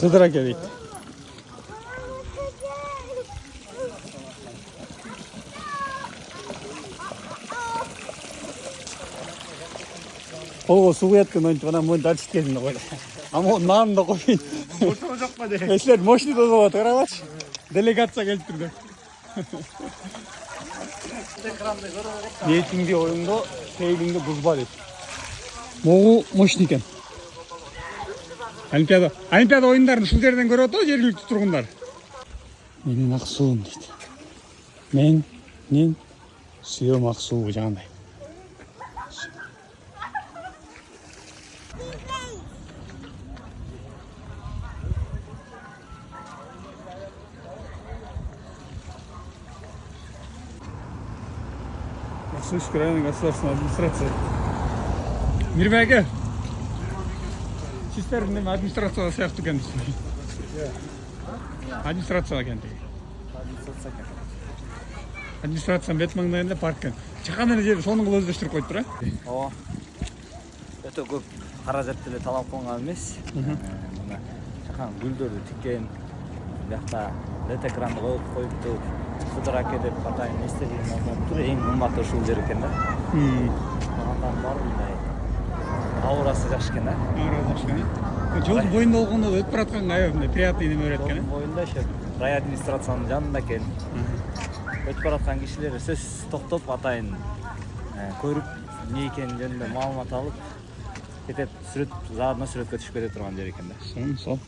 Kıdıra geldik. Ого, сугуяткан ойнт бана мөн дальчит келин ғой. Ама нан да қойын. Ортого жакка де. Эслер мощный тозып атыр, карабачы. Делегация келип турду. Ниетиңди оюнго, пейлиңди бузба дейт. Могу мощный экен. Олимпиада оюндарын ушул жерден көрүп атабы жергиликтүү тургундар. Менин ак суум дейт. Менин сүйөм ак суу жагандай. Слышь, районная государственная администрация. Мирбеге. Сестердің администрацияға сияқты екен. Администрацияға екен. Администрацияның бет маңдайында парк екен. Чақанын жері соның қылы өзлештіріп қойып тұр, Ооба. Өтө көп каражат деле талап кылынган эмес. Мына чакан гүлдөрдү тиккен, бuyakta LED экранды коюпту. Кыдыраке деп атайын эстелигин тур эң кымбаты ушул жер экен да. Андан баары мындай аурасы жакшы экен да. Аурасы жакшы экен. Жолдун боюнда болгондо өтүп бараткан аябай мындай приятный неме берет экен. Боюнда ошо рай администрациянын жанында экен. Өтүп бараткан кишилер сөз токтоп атайын көрүп эмне экени жөнүндө маалымат алып кетет, сүрөт заодно сүрөткө түшүп кете турган жер экен да. Сол.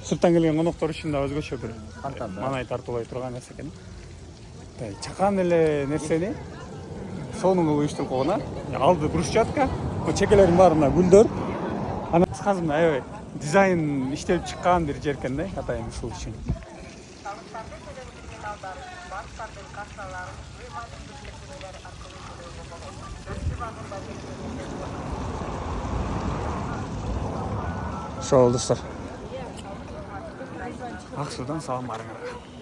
Сырттан келген коноктор үчүн да өзгөчө бир Кантан маанай тартуулай турган нерсе экен. Чакан эле нерсени сонун уюштуруп койгон, алды брусчатка, чекелердин баарына гүлдөр. Анан кыскасы аябай дизайн иштелип чыккан бир жер экен да, атайын ушул үчүн. Ошол достор. Ак суудан салам барыңар.